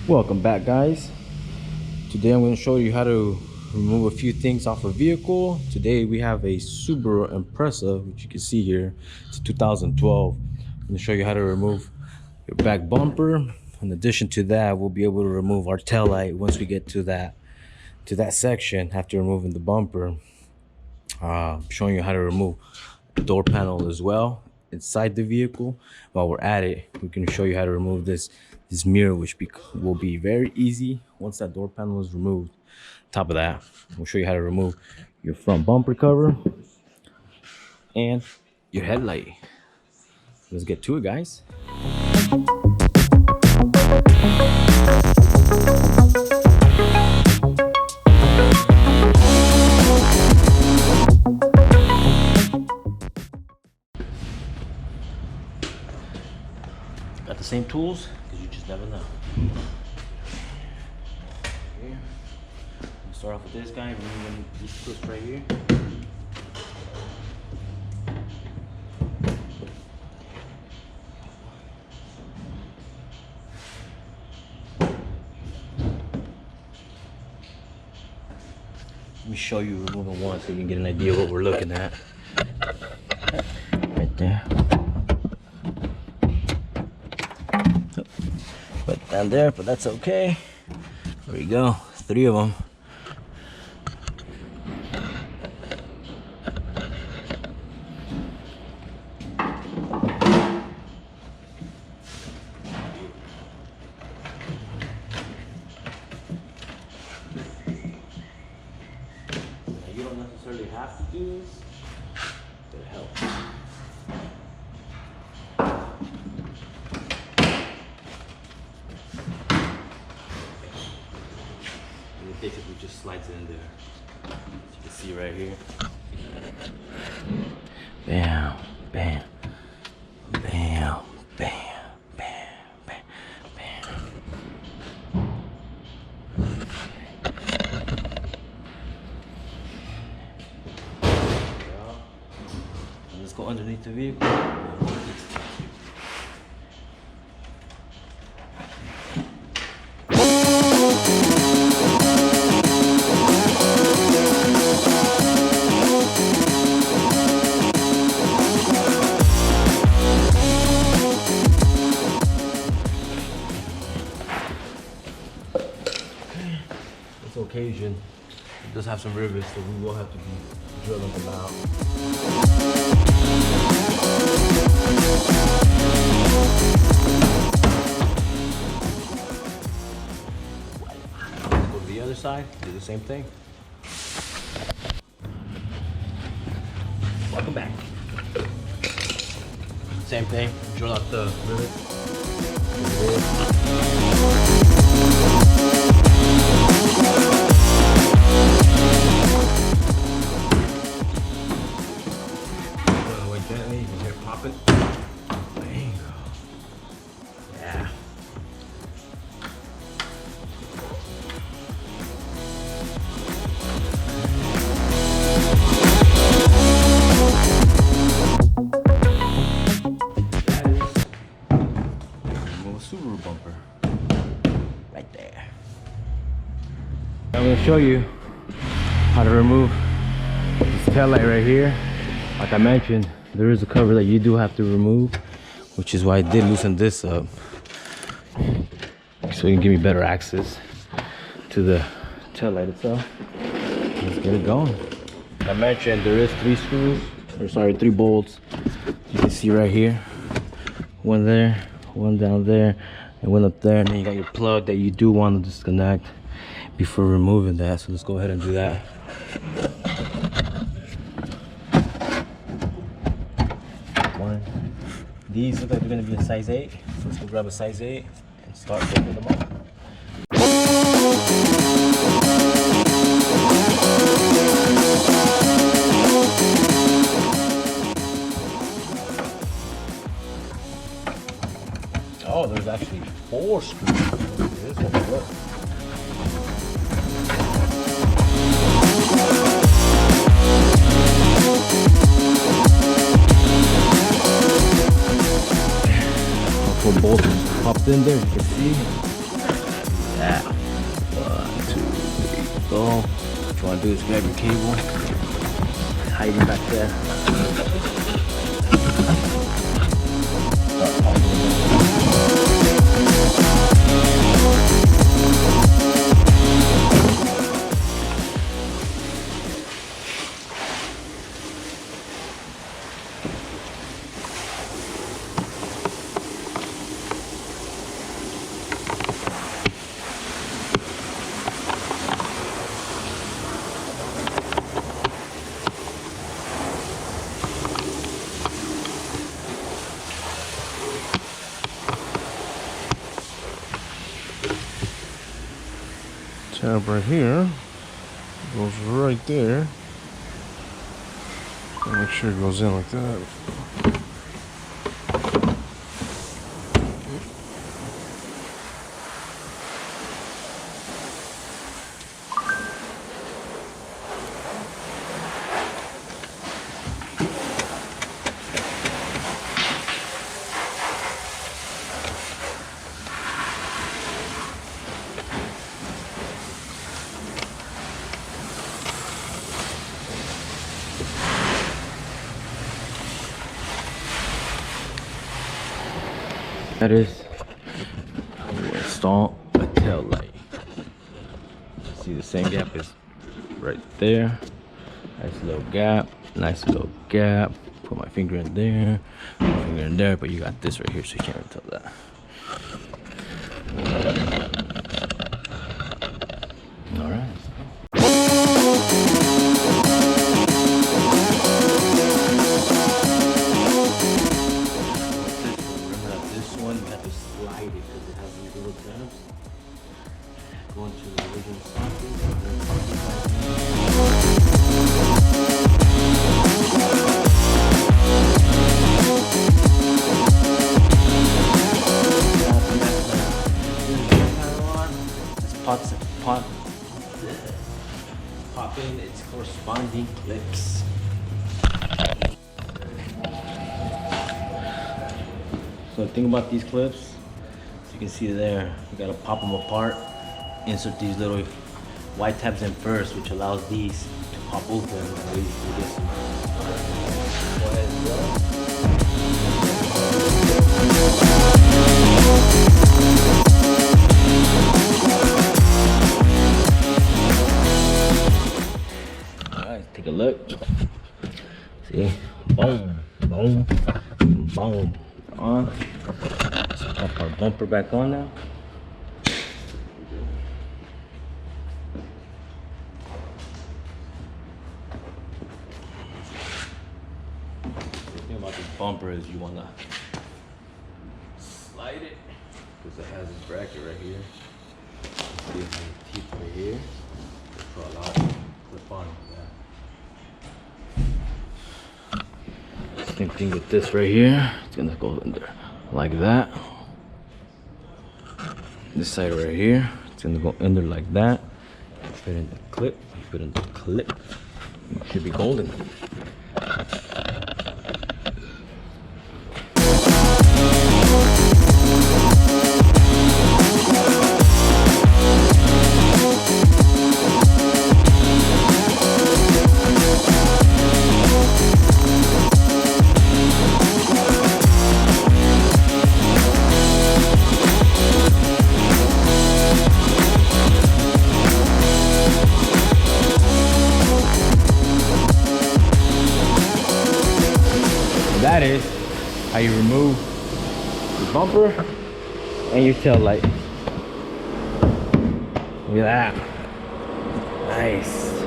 Welcome back, guys. Today I'm going to show you how to remove a few things off a vehicle. Today we have a Subaru Impreza, which you can see here. It's 2012. I'm going to show you how to remove your back bumper. In addition to that, we'll be able to remove our tail light once we get to that section after removing the bumper. Showing you how to remove the door panel as well inside the vehicle. While we're at it, we can show you how to remove this mirror, which will be very easy once that door panel is removed. Top of that, we'll show you how to remove your front bumper cover and your headlight. Let's get to it, guys. Got the same tools, because you just never know. Here. Start off with this guy, removing these clips right here. Let me show you removing one so you can get an idea of what we're looking at. Right there. Put down there, but that's okay. There we go, 3 of them. You don't necessarily have to do this, but it helps. And it basically just slides it in there. As you can see right here. Bam, bam, bam, bam, bam, bam, bam. Let's go underneath the vehicle. This occasion, it does have some rivets, so we will have to be drilling them out. Go to the other side, do the same thing. Welcome back. Same thing, drill out the rivet. Gently, you can hear it popping. Bingo. Yeah. That is a Subaru bumper. Right there. I'm going to show you how to remove this tail light right here. Like I mentioned, there is a cover that you do have to remove, which is why I did loosen this up, so you can give me better access to the tail light itself. Let's get it going. Like I mentioned, there is 3 bolts. You can see right here, one there, one down there, and one up there, and then you got your plug that you do want to disconnect before removing that. So let's go ahead and do that. These look like they're going to be a size 8. So let's go grab a size 8 and start opening them up. Oh, there's actually 4 screws. This one, look. Both popped in there, you can see. that. 1, 2, 3, go. What you want to do is grab your cable, hiding back there. Tab right here goes right there. Make sure it goes in like that. That is how you install a tail light. See, the same gap is right there. Nice little gap, nice little gap. Put my finger in there, my finger in there, but you got this right here, so you can't really tell that. All right. Slide it because it has these little tabs. Go into the original socket. Pop in its corresponding clips. So the thing about these clips, as you can see there, you gotta pop them apart, insert these little white tabs in first, which allows these to pop open. And you get some. Go ahead and go. Alright, take a look. See? Boom, boom, boom. On. Let's pop our bumper back on now. The thing about this bumper is you want to slide it because it has this bracket right here. See, it has a teeth right here. So allow it to clip on like that. Same thing with this right here. It's gonna go in there like that. This side right here, it's gonna go in there like that. Put it in the clip. Put it in the clip. It should be golden. That is how you remove your bumper and your tail light. Look at that. Nice.